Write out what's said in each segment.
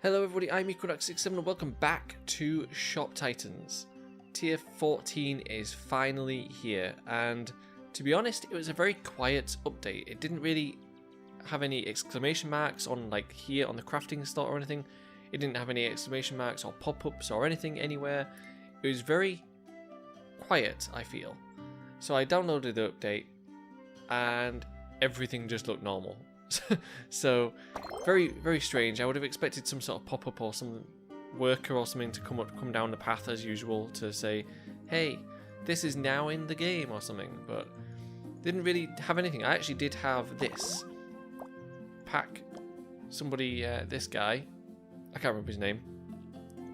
Hello everybody, I'm Equinox67 and welcome back to Shop Titans. Tier 14 is finally here, and to be honest, it was a very quiet update. It didn't really have any exclamation marks on like here on the crafting slot or anything. It didn't have any exclamation marks or pop-ups or anything anywhere. It was very quiet, I feel. So I downloaded the update and everything just looked normal. So very strange. I would have expected some sort of pop-up or some worker or something to come down the path as usual to say, hey, this is now in the game or something, but didn't really have anything. I actually did have this pack. Somebody, this guy, I can't remember his name,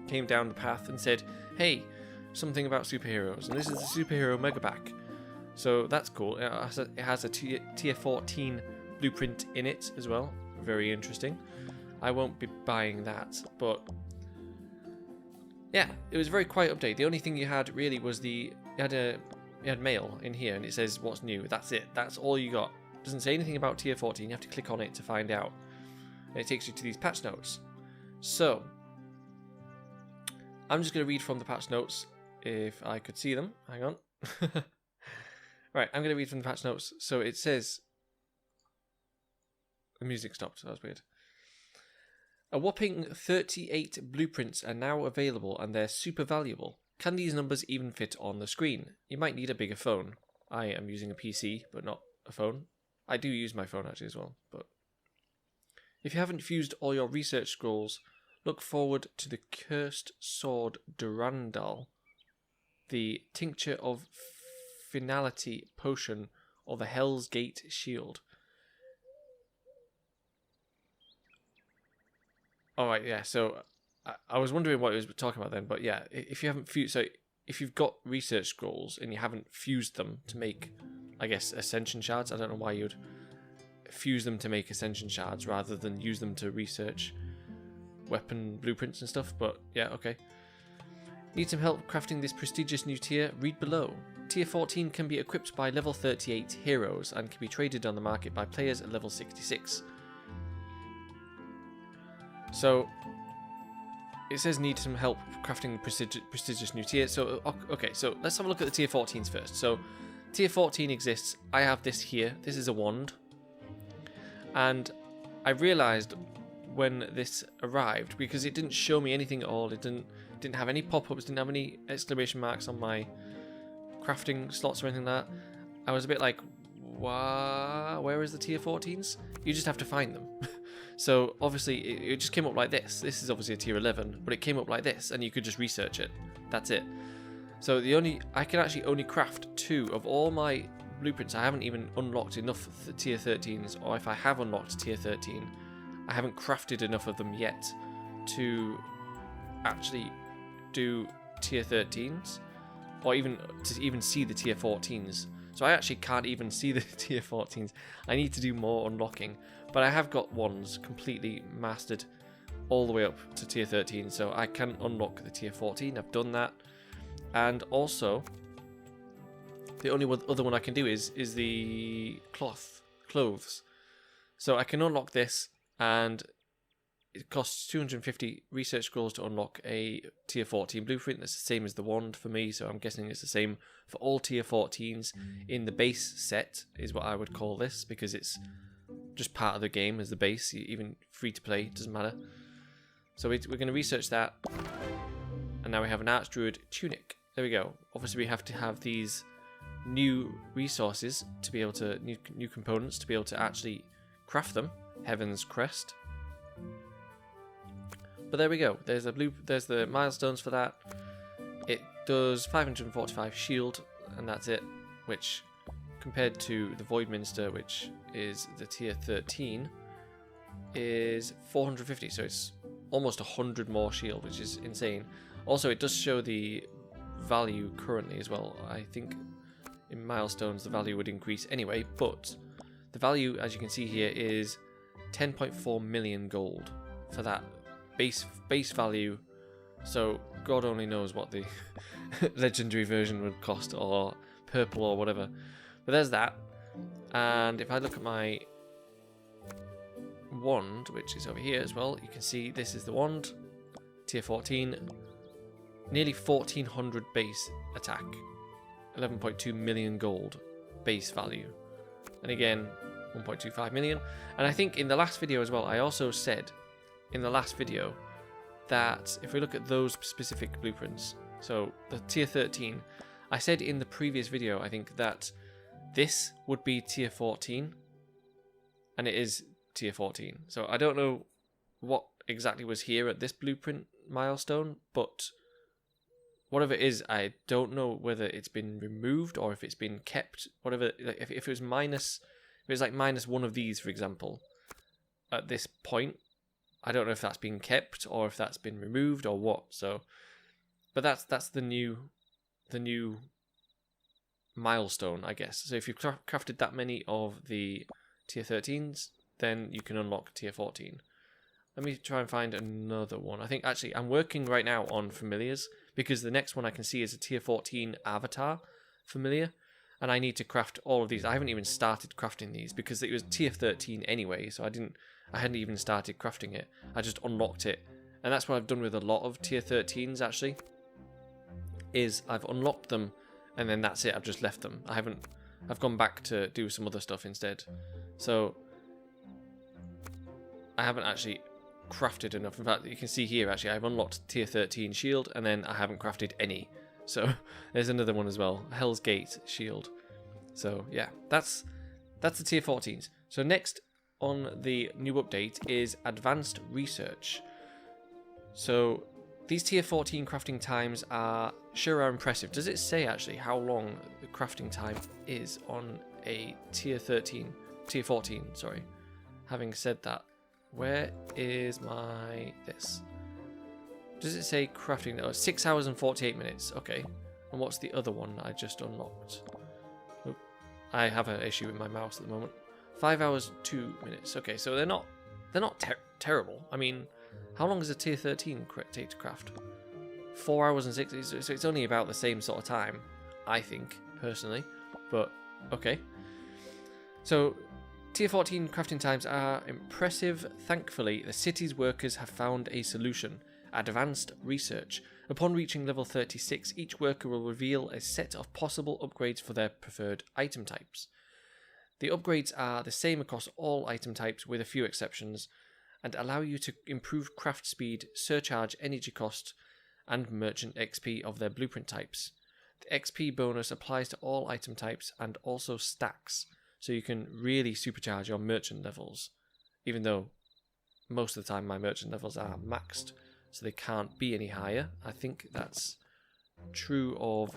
came down the path and said, hey, something about superheroes, and this is the superhero mega pack. So that's cool. It has a tier 14 blueprint in it as well. Very interesting. I won't be buying that, but yeah, it was a very quiet update. The only thing you had really was you had mail in here and it says what's new. That's it. That's all you got. It doesn't say anything about tier 14. You have to click on it to find out. And it takes you to these patch notes. So I'm just going to read from the patch notes if I could see them. Hang on. Right, I'm going to read from the patch notes. So it says, the music stopped, that was weird. A whopping 38 blueprints are now available and they're super valuable. Can these numbers even fit on the screen? You might need a bigger phone. I am using a PC, but not a phone. I do use my phone actually as well, but if you haven't fused all your research scrolls, look forward to the Cursed Sword Durandal, the Tincture of Finality Potion, or the Hell's Gate Shield. Alright, yeah, so I was wondering what it was talking about then, but yeah, if you haven't fused, so if you've got research scrolls and you haven't fused them to make, I guess, ascension shards, I don't know why you'd fuse them to make ascension shards rather than use them to research weapon blueprints and stuff, but yeah, okay. Need some help crafting this prestigious new tier? Read below. Tier 14 can be equipped by level 38 heroes and can be traded on the market by players at level 66. So it says need some help crafting prestigious new tier. So okay, so let's have a look at the tier 14s first. So tier 14 exists. I have this here. This is a wand, and I realized when this arrived, because it didn't show me anything at all, it didn't have any pop-ups, didn't have any exclamation marks on my crafting slots or anything like that. I was a bit like, where is the tier 14s? You just have to find them. So obviously it just came up like this. This is obviously a tier 11, but it came up like this and you could just research it. That's it. So I can actually only craft 2 of all my blueprints. I haven't even unlocked enough tier 13s, or if I have unlocked tier 13, I haven't crafted enough of them yet to actually do tier 13s, or even to see the tier 14s. So I actually can't even see the tier 14s. I need to do more unlocking. But I have got ones completely mastered all the way up to tier 13. So I can unlock the tier 14. I've done that. And also, the only other one I can do is the clothes. So I can unlock this, and it costs 250 research scrolls to unlock a tier 14 blueprint. That's the same as the wand for me, so I'm guessing it's the same for all tier 14s in the base set, is what I would call this, because it's just part of the game as the base, even free to play, doesn't matter. So we're going to research that, and now we have an Archdruid tunic. There we go. Obviously we have to have these new resources to be able to, new components to be able to actually craft them. Heaven's Crest. But there we go. There's the milestones for that. It does 545 shield, and that's it. Which, compared to the Voidminster, which is the tier 13, is 450. So it's almost 100 more shield, which is insane. Also, it does show the value currently as well. I think in milestones the value would increase anyway, but the value, as you can see here, is 10.4 million gold for that base value. So God only knows what the legendary version would cost, or purple or whatever. But there's that. And if I look at my wand, which is over here as well, you can see this is the wand, tier 14, nearly 1400 base attack, 11.2 million gold base value, and again 1.25 million. And I think in the last video as well, I also said in the last video that if we look at those specific blueprints, so the tier 13, I said in the previous video, I think that this would be tier 14, and it is tier 14. So I don't know what exactly was here at this blueprint milestone, but whatever it is, I don't know whether it's been removed or if it's been kept. Whatever, like if it was minus, if it was like minus one of these, for example, at this point, I don't know if that's been kept or if that's been removed or what. So, but that's the new milestone, I guess. So if you've crafted that many of the tier 13s, then you can unlock tier 14. Let me try and find another one. I think actually I'm working right now on familiars, because the next one I can see is a tier 14 avatar familiar, and I need to craft all of these. I haven't even started crafting these because it was tier 13 anyway, so I hadn't even started crafting it. I just unlocked it, and that's what I've done with a lot of tier 13s actually, is I've unlocked them and then that's it. I've just left them. I've gone back to do some other stuff instead. So I haven't actually crafted enough. In fact, you can see here actually I've unlocked tier 13 shield and then I haven't crafted any. So there's another one as well, Hell's Gate shield. So yeah, that's the tier 14s. So next on the new update is advanced research. So these tier 14 crafting times are impressive. Does it say actually how long the crafting time is on a tier 14, sorry. Having said that, where is my this? Does it say crafting? Oh, 6 hours and 48 minutes. Okay. And what's the other one I just unlocked? Oh, I have an issue with my mouse at the moment. 5 hours 2 minutes. Okay, so they're not terrible. I mean, how long does a tier 13 take to craft? 4 hours and 6. So it's only about the same sort of time, I think personally. But okay. So tier 14 crafting times are impressive. Thankfully, the city's workers have found a solution. Advanced research. Upon reaching level 36, each worker will reveal a set of possible upgrades for their preferred item types. The upgrades are the same across all item types with a few exceptions, and allow you to improve craft speed, surcharge energy cost, and merchant XP of their blueprint types. The XP bonus applies to all item types and also stacks, so you can really supercharge your merchant levels, even though most of the time my merchant levels are maxed, so they can't be any higher. I think that's true of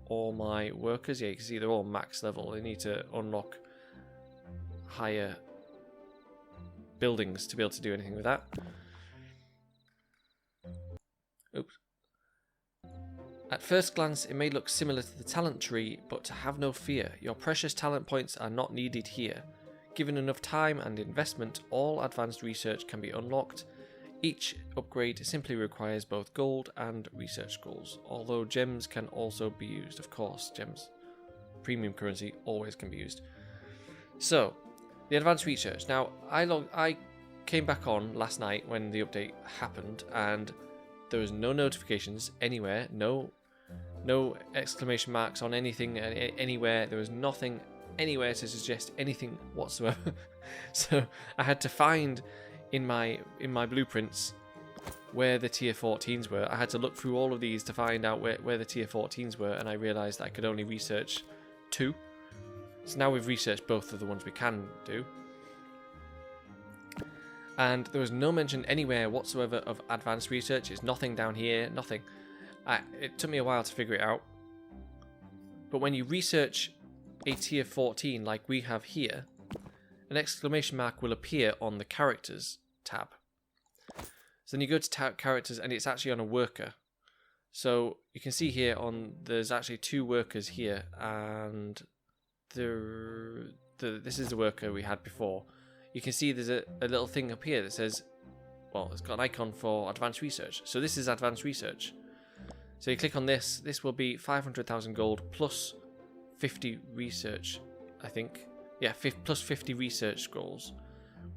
all my workers. Yeah, you can see they're all max level. They need to unlock higher buildings to be able to do anything with that. Oops. At first glance, it may look similar to the talent tree, but have no fear. Your precious talent points are not needed here. Given enough time and investment, all advanced research can be unlocked. Each upgrade simply requires both gold and research scrolls, although gems can also be used. Of course, gems, premium currency, always can be used. So, the advanced research. Now, I came back on last night when the update happened, and there was no notifications anywhere, no exclamation marks on anything anywhere. There was nothing anywhere to suggest anything whatsoever. So I had to find in my blueprints where the tier 14s were. I had to look through all of these to find out where the tier 14s were, and I realized I could only research 2. So now we've researched both of the ones we can do. And there was no mention anywhere whatsoever of advanced research. It's nothing down here, nothing. It took me a while to figure it out. But when you research a tier 14 like we have here, an exclamation mark will appear on the characters tab. So then you go to characters and it's actually on a worker. So you can see here there's actually 2 workers here, and this is the worker we had before. You can see there's a little thing up here that says, well, it's got an icon for advanced research. So this is advanced research. So you click on this. This will be 500,000 gold plus 50 research, I think. Yeah, plus 50 research scrolls,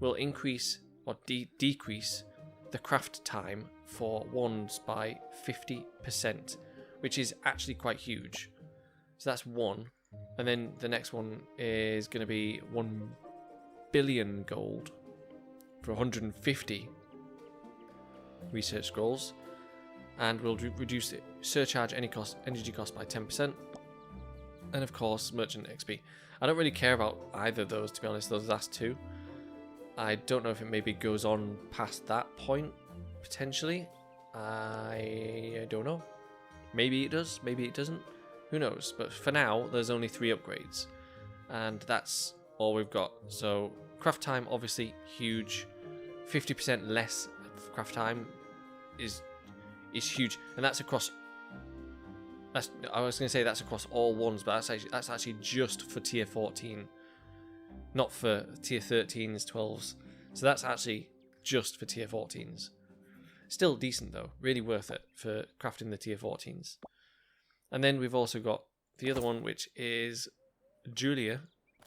will increase or decrease the craft time for wands by 50%, which is actually quite huge. So that's one. And then the next one is going to be 1 billion gold for 150 research scrolls. And we'll reduce the surcharge energy cost by 10%. And of course, merchant XP. I don't really care about either of those, to be honest, those last two. I don't know if it maybe goes on past that point, potentially. I don't know. Maybe it does, maybe it doesn't. Who knows? But for now, there's only 3 upgrades. And that's all we've got. So, craft time, obviously, huge. 50% less craft time is huge. And that's across... I was going to say that's across all ones, but that's actually just for tier 14. Not for tier 13s, 12s. So that's actually just for tier 14s. Still decent though. Really worth it for crafting the tier 14s. And then we've also got the other one, which is Julia,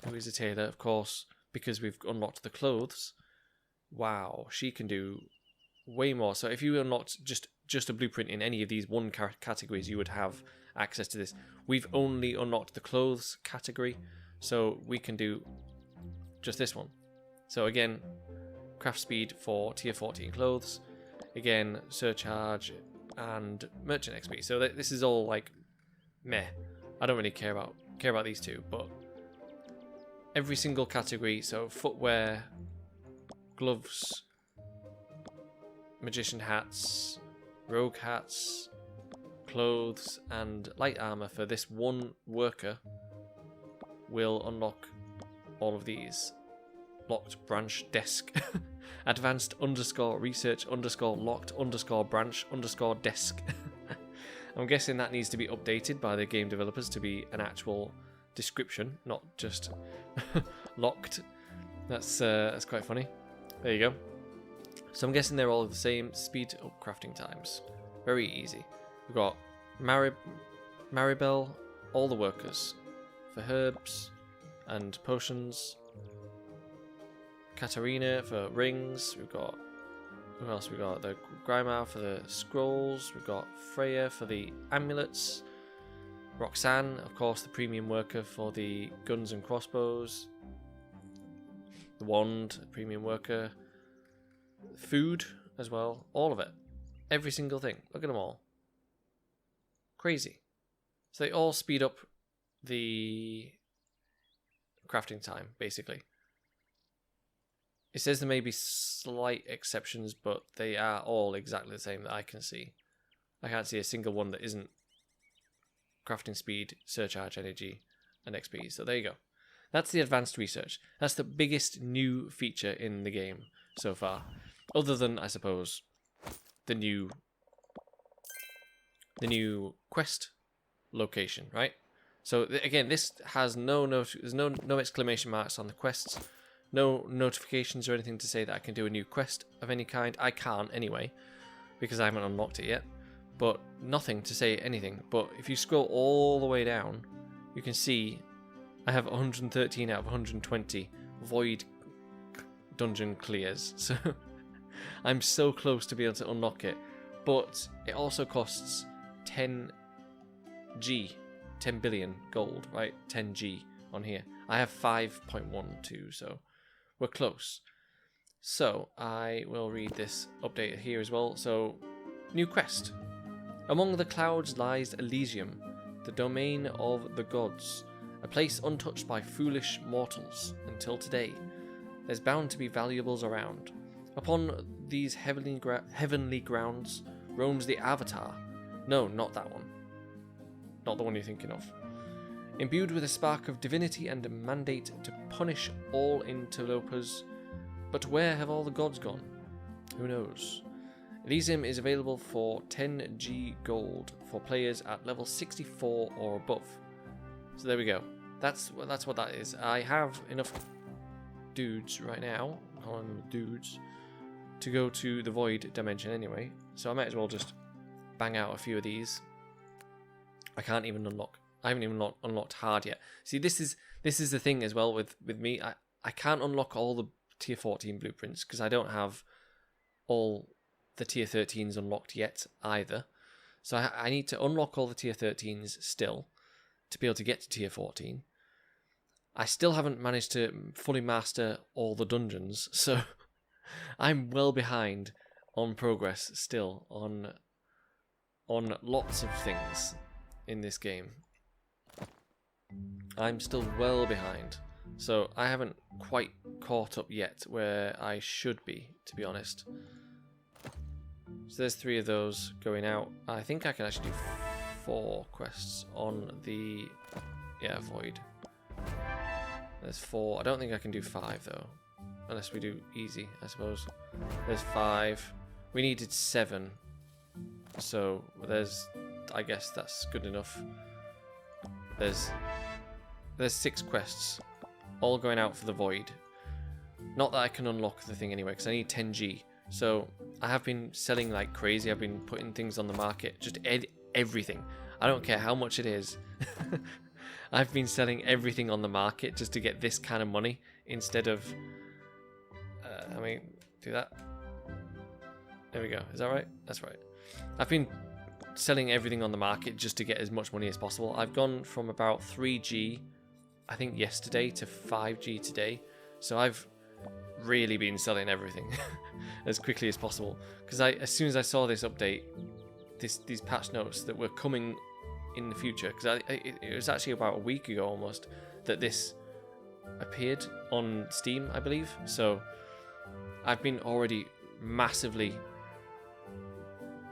who is a tailor, of course, because we've unlocked the clothes. Wow, she can do way more. So if you unlocked just a blueprint in any of these one categories, you would have access to this. We've only unlocked the clothes category, so we can do just this one. So again, craft speed for tier 14 clothes, again surcharge and merchant XP. So this is all like meh. I don't really care about these two, but every single category, so footwear, gloves, magician hats, rogue hats, clothes and light armor for this one worker will unlock all of these. Locked branch desk. Advanced _research _locked _branch _desk. I'm guessing that needs to be updated by the game developers to be an actual description, not just locked. That's quite funny. There you go. So I'm guessing they're all the same. Speed up crafting times. Very easy. We've got Maribel, all the workers for herbs and potions. Katarina for rings. We've got, who else? We got the Grimar for the scrolls. We've got Freya for the amulets. Roxanne, of course, the premium worker for the guns and crossbows. The wand, premium worker. Food as well. All of it. Every single thing. Look at them all. Crazy. So they all speed up the crafting time, basically. It says there may be slight exceptions, but they are all exactly the same that I can see. I can't see a single one that isn't crafting speed, surcharge energy, and XP. So there you go. That's the advanced research. That's the biggest new feature in the game so far. Other than, I suppose, the new quest location, right? So again, this has there's no exclamation marks on the quests. No notifications or anything to say that I can do a new quest of any kind. I can't anyway, because I haven't unlocked it yet. But nothing to say anything. But if you scroll all the way down, you can see I have 113 out of 120 void dungeon clears. So I'm so close to be able to unlock it. But it also costs 10 billion gold, right? 10G on here. I have 5.12, so we're close. So I will read this update here as well. So, new quest. Among the clouds lies ELYSIUM, the domain of the gods, a place untouched by foolish mortals until today. There's bound to be valuables around. Upon these heavenly grounds roams the Avatar. No, not that one. Not the one you're thinking of. Imbued with a spark of divinity and a mandate to punish all interlopers. But where have all the gods gone? Who knows? ELYSIUM is available for 10G gold for players at level 64 or above. So there we go. That's what that is. I have enough dudes right now, calling them dudes, to go to the void dimension anyway. So I might as well just bang out a few of these. I haven't even unlocked hard yet. See, this is the thing as well with me. I can't unlock all tier 14 blueprints because I don't have all the tier 13s unlocked yet either. So I need to unlock all the tier 13s still to be able to get to tier 14. I still haven't managed to fully master all the dungeons, so I'm well behind on progress still on lots of things in this game. I'm still well behind, so I haven't quite caught up yet where I should be, to be honest. So there's 3 of those going out. I think I can actually do 4 quests on the void. There's 4. I don't think I can do 5 though, unless we do easy, I suppose. There's 5. We needed 7, so I guess that's good enough. There's 6 quests, all going out for the void. Not that I can unlock the thing anyway, because I need 10G. So I have been selling like crazy. I've been putting things on the market, just everything. I don't care how much it is. I've been selling everything on the market just to get this kind of money instead of... do that. There we go. Is that right? That's right. I've been selling everything on the market just to get as much money as possible. I've gone from about 3G, I think yesterday, to 5G today. So I've really been selling everything as quickly as possible. Because as soon as I saw this update, these patch notes that were coming in the future, because it was actually about a week ago almost that this appeared on Steam, I believe. So I've been already massively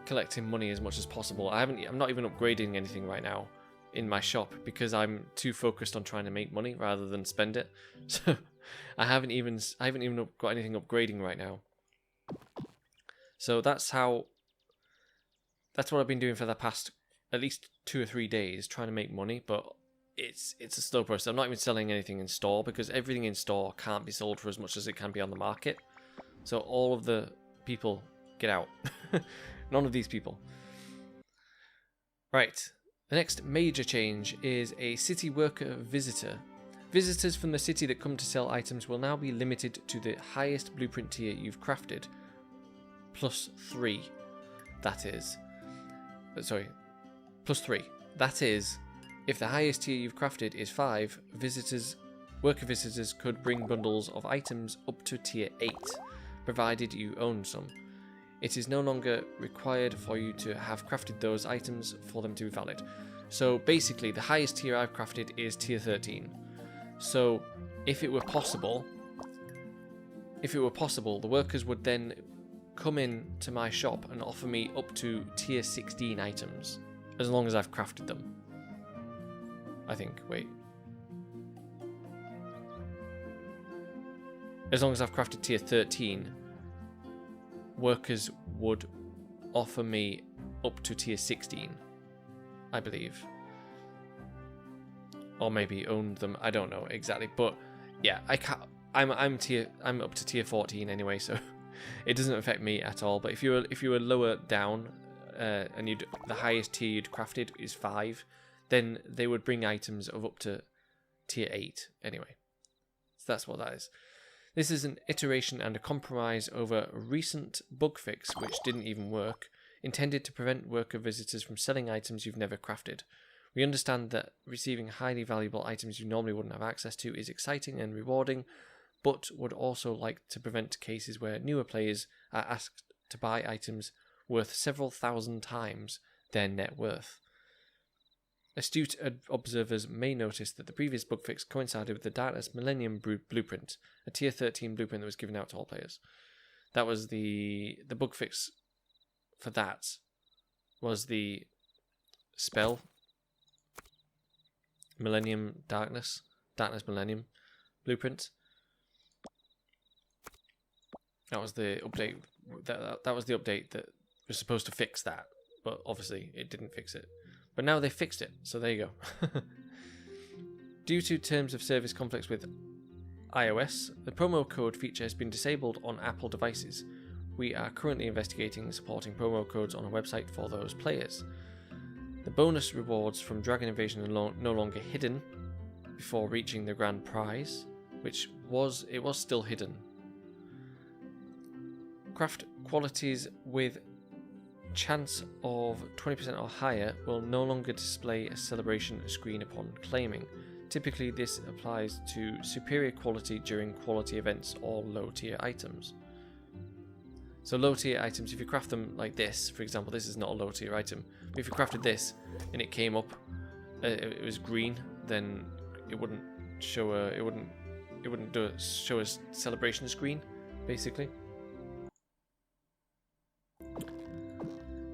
collecting money as much as possible. I'm not even upgrading anything right now in my shop because I'm too focused on trying to make money rather than spend it. So I haven't even got anything upgrading right now. So that's what I've been doing for the past at least 2 or 3 days, trying to make money, but it's a slow process. I'm not even selling anything in store because everything in store can't be sold for as much as it can be on the market. So all of the people get out. None of these people. Right. The next major change is a city worker visitor. Visitors from the city that come to sell items will now be limited to the highest blueprint tier you've crafted. +3. That is... Sorry. +3. That is, if the highest tier you've crafted is 5, worker visitors could bring bundles of items up to tier 8, provided you own some. It is no longer required for you to have crafted those items for them to be valid. So basically, the highest tier I've crafted is tier 13. So if it were possible, the workers would then come in to my shop and offer me up to tier 16 items, as long as I've crafted them. I think, wait. As long as I've crafted tier 13, workers would offer me up to tier 16, I believe. Or maybe owned them, I don't know exactly. But yeah, I'm up to tier 14 anyway, so it doesn't affect me at all. But if you were lower down, and the highest tier you'd crafted is 5, then they would bring items of up to tier 8 anyway. So that's what that is. This is an iteration and a compromise over a recent bug fix which didn't even work, intended to prevent worker visitors from selling items you've never crafted. We understand that receiving highly valuable items you normally wouldn't have access to is exciting and rewarding, but would also like to prevent cases where newer players are asked to buy items worth several thousand times their net worth. Astute observers may notice that the previous bug fix coincided with the Darkness Millennium Blueprint, a tier 13 blueprint that was given out to all players. That was the bug fix for that was the spell Darkness Millennium Blueprint. That was the update. That was the update that was supposed to fix that, but obviously it didn't fix it. But now they fixed it, so there you go. Due to terms of service conflicts with iOS, the promo code feature has been disabled on Apple devices. We are currently investigating supporting promo codes on a website for those players. The bonus rewards from Dragon Invasion are no longer hidden before reaching the grand prize, which was still hidden Craft qualities with chance of 20% or higher will no longer display a celebration screen upon claiming. Typically, this applies to superior quality during quality events or low tier items. So low tier items, if you craft them like this, for example, this is not a low tier item, but if you crafted this and it came up, it was green, then it wouldn't show a, it wouldn't show a celebration screen, basically.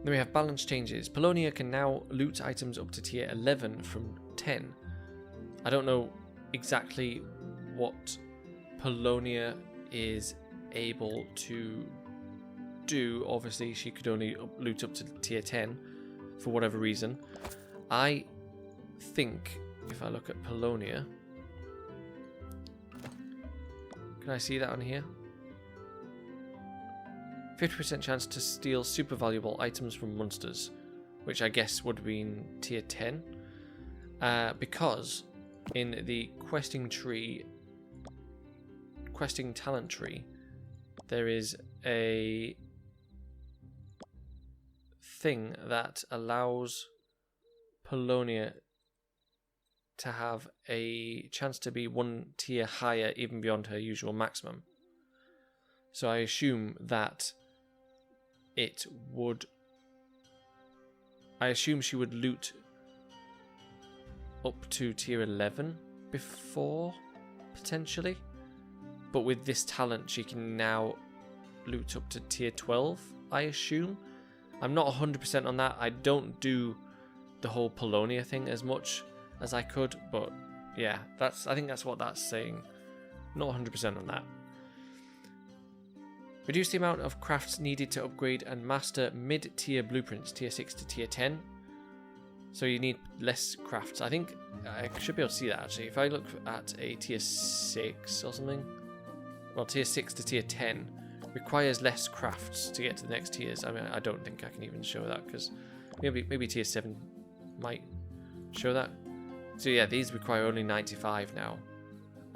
Then we have balance changes. Polonia can now loot items up to tier 11 from 10. I don't know exactly what Polonia is able to do. Obviously, she could only loot up to tier 10 for whatever reason. I think if I look at Polonia, can I see that on here? 50% chance to steal super valuable items from monsters, which I guess would be in tier 10, because in the questing talent tree, there is a thing that allows Polonia to have a chance to be one tier higher even beyond her usual maximum. So I assume that she would loot up to tier 11 before, potentially. But with this talent, she can now loot up to tier 12, I assume. I'm not 100% on that. I don't do the whole Polonia thing as much as I could, but yeah, I think that's what that's saying. Not 100% on that. Reduce the amount of crafts needed to upgrade and master mid-tier blueprints, tier 6 to tier 10. So you need less crafts. I think I should be able to see that actually. If I look at a tier 6 or something, well, tier 6 to tier 10 requires less crafts to get to the next tiers. I mean, I don't think I can even show that because maybe tier 7 might show that. So yeah, these require only 95 now.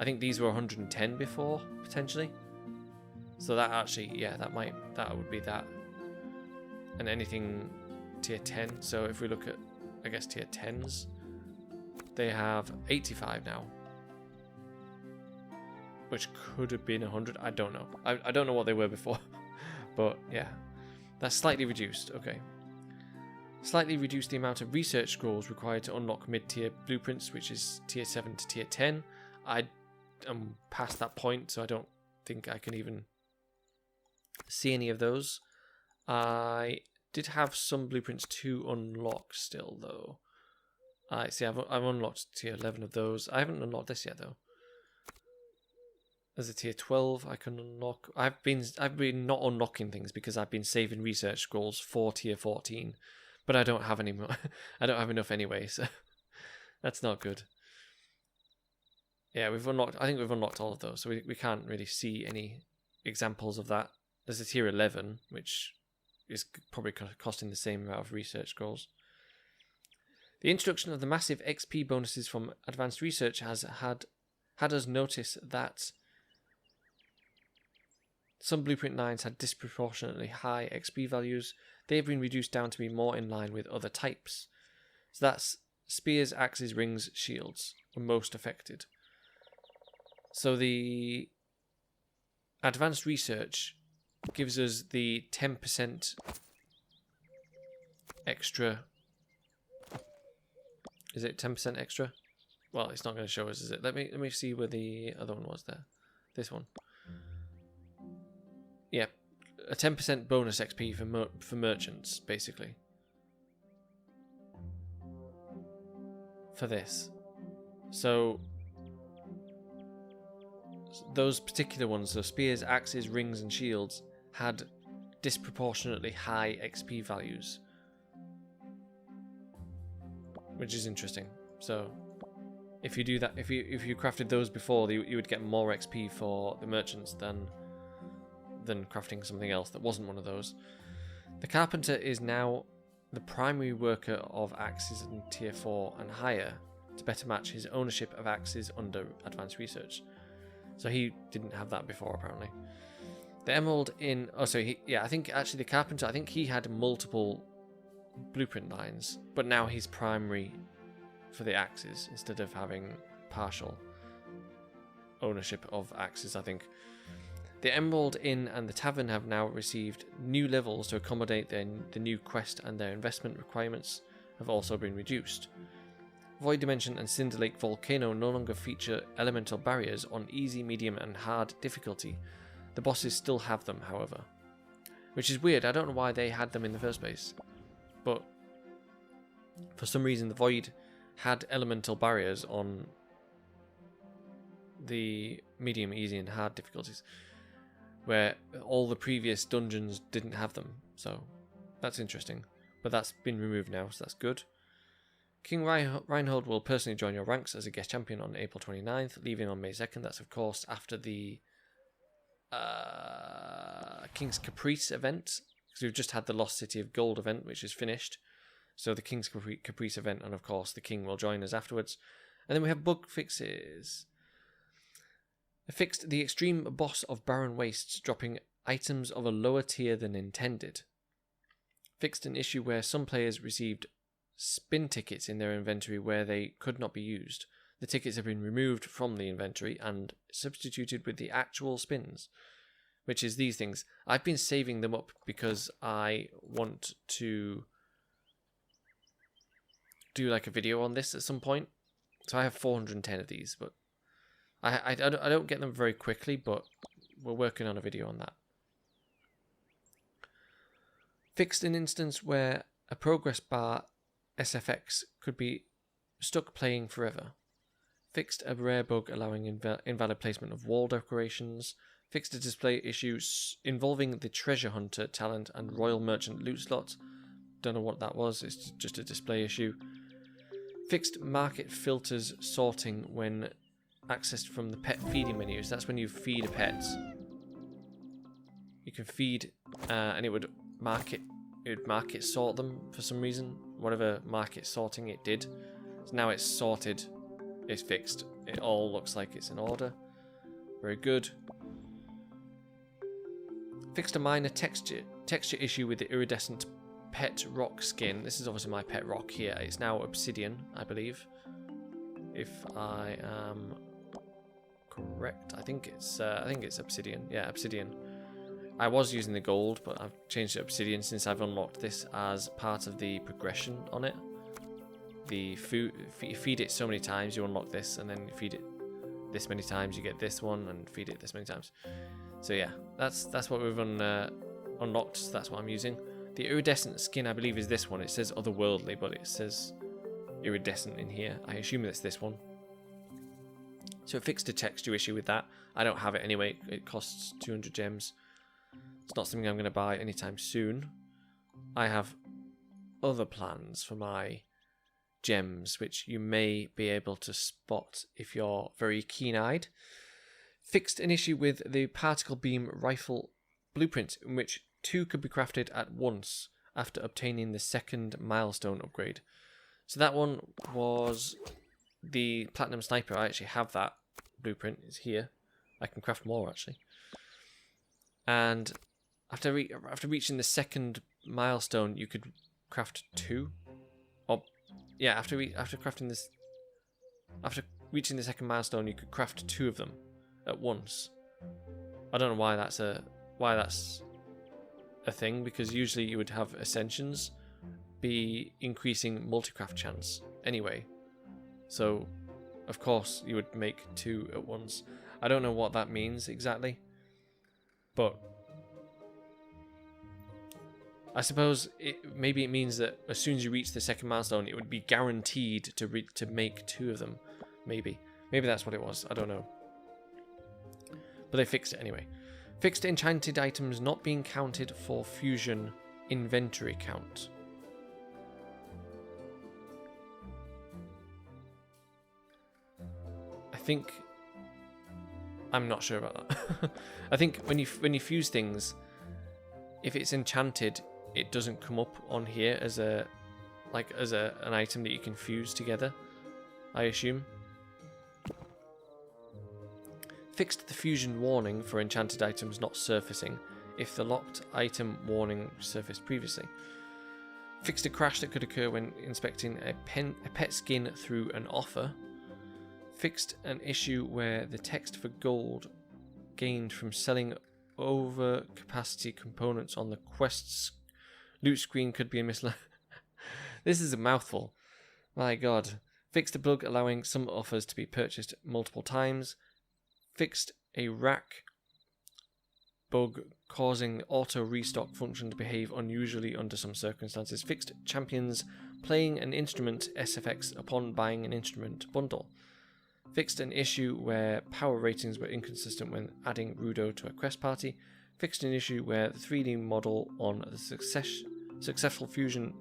I think these were 110 before, potentially. So that actually, yeah, that would be that. And anything tier 10. So if we look at, I guess, tier 10s, they have 85 now. Which could have been 100. I don't know. I don't know what they were before. But yeah, that's slightly reduced. Okay. Slightly reduced the amount of research scrolls required to unlock mid-tier blueprints, which is tier 7 to tier 10. I am past that point, so I don't think I can even see any of those. I did have some blueprints to unlock still, though. I see. I've unlocked tier 11 of those. I haven't unlocked this yet, though. There's a tier 12 I can unlock. I've been not unlocking things because I've been saving research scrolls for tier 14, but I don't have any more. I don't have enough anyway, so that's not good. Yeah, we've unlocked. I think we've unlocked all of those, so we can't really see any examples of that. There's a tier 11, which is probably costing the same amount of research scrolls. The introduction of the massive XP bonuses from advanced research has had us notice that some Blueprint 9s had disproportionately high XP values. They have been reduced down to be more in line with other types. So that's spears, axes, rings, shields were most affected. So the advanced research gives us the 10% extra. Is it 10% extra? Well, it's not going to show us, is it? Let me see where the other one was there. This one. Yeah, a 10% bonus XP for merchants, basically. For this. So those particular ones, so spears, axes, rings, and shields, had disproportionately high XP values, which is interesting. So if you do that, if you crafted those before, you would get more XP for the merchants than crafting something else that wasn't one of those. The carpenter is now the primary worker of axes in tier 4 and higher to better match his ownership of axes under advanced research. So he didn't have that before, apparently. The Emerald in... Oh, so I think actually the Carpenter, I think he had multiple blueprint lines, but now he's primary for the axes instead of having partial ownership of axes, I think. The Emerald Inn and the Tavern have now received new levels to accommodate the new quest, and their investment requirements have also been reduced. Void Dimension and Cinder Lake Volcano no longer feature elemental barriers on easy, medium and hard difficulty. The bosses still have them, however. Which is weird, I don't know why they had them in the first place. But for some reason the Void had elemental barriers on the medium, easy and hard difficulties, where all the previous dungeons didn't have them. So that's interesting. But that's been removed now, so that's good. King Reinhold will personally join your ranks as a guest champion on April 29th, leaving on May 2nd. That's, of course, after the King's Caprice event, because we've just had the Lost City of Gold event, which is finished. So the King's Caprice event, and of course the King will join us afterwards. And then we have bug fixes. Fixed the extreme boss of Barren Wastes, dropping items of a lower tier than intended. Fixed an issue where some players received spin tickets in their inventory where they could not be used. The tickets have been removed from the inventory and substituted with the actual spins, which is these things. I've been saving them up because I want to do like a video on this at some point. So I have 410 of these, but I don't get them very quickly, but we're working on a video on that. Fixed an instance where a progress bar SFX could be stuck playing forever. Fixed a rare bug allowing invalid placement of wall decorations. Fixed a display issue involving the Treasure Hunter talent and Royal Merchant loot slot. Don't know what that was, it's just a display issue. Fixed market filters sorting when accessed from the pet feeding menus. That's when you feed a pet. You can feed and it would market sort them for some reason. Whatever market sorting it did. So now it's sorted. It's fixed. It all looks like it's in order. Very good. Fixed a minor texture issue with the iridescent pet rock skin. This is obviously my pet rock here. It's now obsidian, I believe. If I am correct, I think it's obsidian. Yeah, obsidian. I was using the gold, but I've changed to obsidian since I've unlocked this as part of the progression on it. The food, you feed it so many times, you unlock this, and then you feed it this many times, you get this one, and feed it this many times. So yeah, that's what we've unlocked. So that's what I'm using. The iridescent skin, I believe, is this one. It says otherworldly, but it says iridescent in here. I assume it's this one. So it fixed a texture issue with that. I don't have it anyway. It costs 200 gems. It's not something I'm going to buy anytime soon. I have other plans for my gems, which you may be able to spot if you're very keen-eyed. Fixed an issue with the particle beam rifle blueprint, in which 2 could be crafted at once after obtaining the second milestone upgrade. So that one was the platinum sniper. I actually have that blueprint. It's here. I can craft more actually. And after reaching the second milestone, you could craft 2. Or yeah, after reaching the second milestone, you could craft 2 of them at once. I don't know why that's a thing, because usually you would have ascensions be increasing multi-craft chance anyway. So of course you would make 2 at once. I don't know what that means exactly, but I suppose maybe it means that as soon as you reach the second milestone, it would be guaranteed to make 2 of them. Maybe that's what it was. I don't know. But they fixed it anyway. Fixed enchanted items not being counted for fusion inventory count. I'm not sure about that. I think when you fuse things, if it's enchanted, it doesn't come up on here as an item that you can fuse together, I assume. fixed the fusion warning for enchanted items not surfacing if the locked item warning surfaced previously. Fixed a crash that could occur when inspecting a pet skin through an offer. Fixed an issue where the text for gold gained from selling over capacity components on the quest's loot screen could be a mislead. This is a mouthful. My god. Fixed a bug allowing some offers to be purchased multiple times. Fixed a rack bug causing the auto restock function to behave unusually under some circumstances. Fixed champions playing an instrument SFX upon buying an instrument bundle. Fixed an issue where power ratings were inconsistent when adding Rudo to a quest party. Fixed an issue where the 3D model on the successful fusion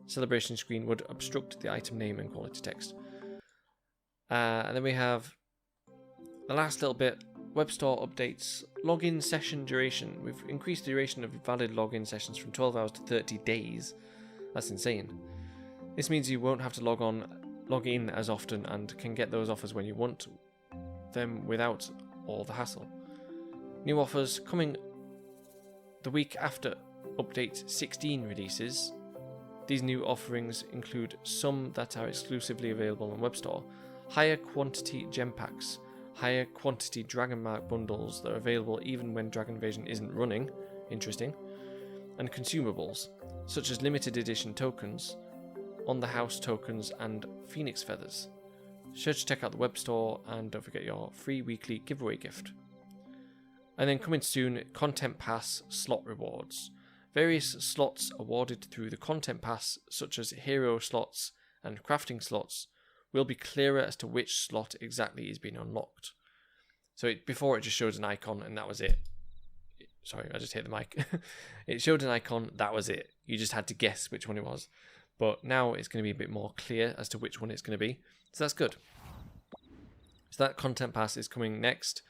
celebration screen would obstruct the item name and quality text. And then we have the last little bit, web store updates, login session duration. We've increased the duration of valid login sessions from 12 hours to 30 days. That's insane. This means you won't have to log in as often and can get those offers when you want them without all the hassle. New offers coming the week after update 16 releases. These new offerings include some that are exclusively available on web store, higher quantity gem packs, higher quantity Dragon Mark bundles that are available even when Dragon Invasion isn't running, interesting, and consumables, such as limited edition tokens, on the house tokens and phoenix feathers. Sure to check out the web store and don't forget your free weekly giveaway gift. And then coming soon, Content Pass slot rewards. Various slots awarded through the Content Pass, such as hero slots and crafting slots, will be clearer as to which slot exactly is being unlocked. So before it just showed an icon and that was it. Sorry, I just hit the mic. It showed an icon, that was it. You just had to guess which one it was. But now it's going to be a bit more clear as to which one it's going to be. So that's good. So that Content Pass is coming next.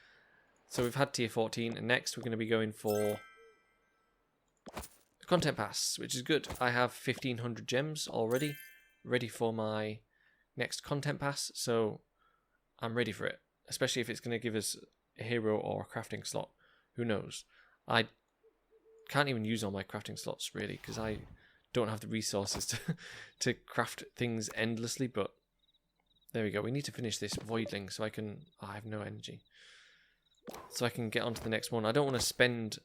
So we've had tier 14 and next we're going to be going for the Content Pass, which is good. I have 1500 gems already ready for my next Content Pass. So I'm ready for it. Especially if it's going to give us a hero or a crafting slot. Who knows? I can't even use all my crafting slots really because I don't have the resources to craft things endlessly, but there we go. We need to finish this voidling so I can... Oh, I have no energy. So I can get on to the next one. I don't want to spend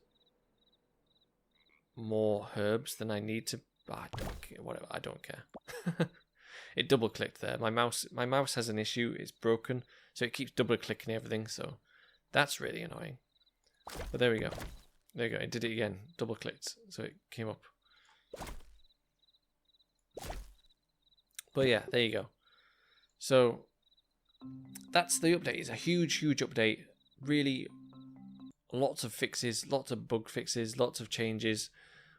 more herbs than I need to... I don't care. Whatever. I don't care. It double clicked there. My mouse has an issue. It's broken, so it keeps double clicking everything. So that's really annoying. But there we go. There you go. It did it again. Double clicked, so it came up. But yeah, there you go. So that's the update. It's a huge update. Really lots of fixes, lots of bug fixes, lots of changes.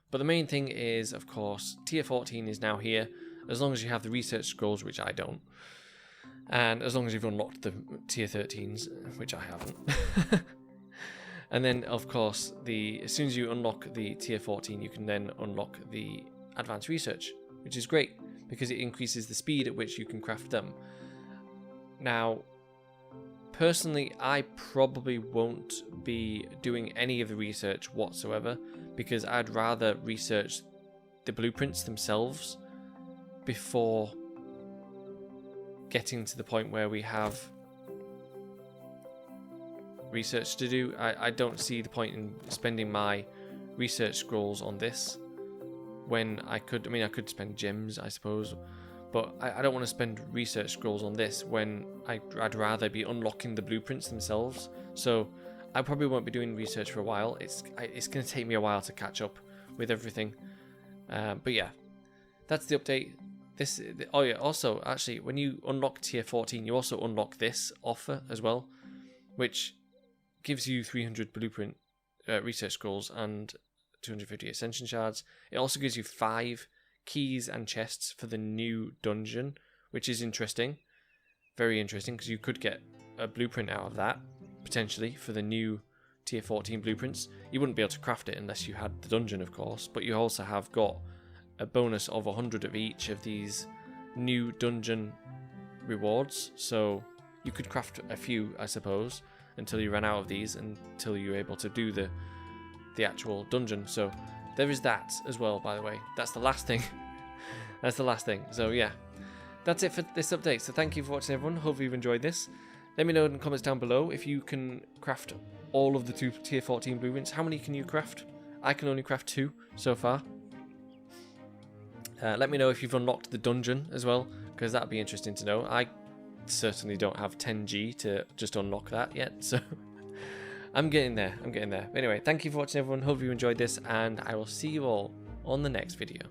But the main thing is, of course, tier 14 is now here, as long as you have the research scrolls, which I don't. And as long as you've unlocked the tier 13s, which I haven't. And then, of course, as soon as you unlock the tier 14, you can then unlock the advanced research, which is great because it increases the speed at which you can craft them. Now, personally, I probably won't be doing any of the research whatsoever because I'd rather research the blueprints themselves before getting to the point where we have research to do. I don't see the point in spending my research scrolls on this when I could spend gems, I suppose, but I don't want to spend research scrolls on this when I'd rather be unlocking the blueprints themselves. So I probably won't be doing research for a while. It's going to take me a while to catch up with everything. But yeah, that's the update. Oh yeah, also, actually, when you unlock tier 14, you also unlock this offer as well, which gives you 300 blueprint research scrolls and 250 ascension shards. It also gives you 5 keys and chests for the new dungeon, which is interesting. Very interesting, because you could get a blueprint out of that, potentially, for the new tier 14 blueprints. You wouldn't be able to craft it unless you had the dungeon, of course, but you also have got a bonus of 100 of each of these new dungeon rewards, so you could craft a few, I suppose. until you ran out of these, until you were able to do the actual dungeon. So there is that as well, by the way. That's the last thing. That's the last thing. So yeah, that's it for this update. So thank you for watching, everyone. Hope you've enjoyed this. Let me know in the comments down below if you can craft all of the tier 14 blueprints. How many can you craft? I can only craft 2 so far. Let me know if you've unlocked the dungeon as well, because that'd be interesting to know. I certainly don't have 10G to just unlock that yet, so I'm getting there. I'm getting there. Anyway, thank you for watching, everyone. Hope you enjoyed this, and I will see you all on the next video.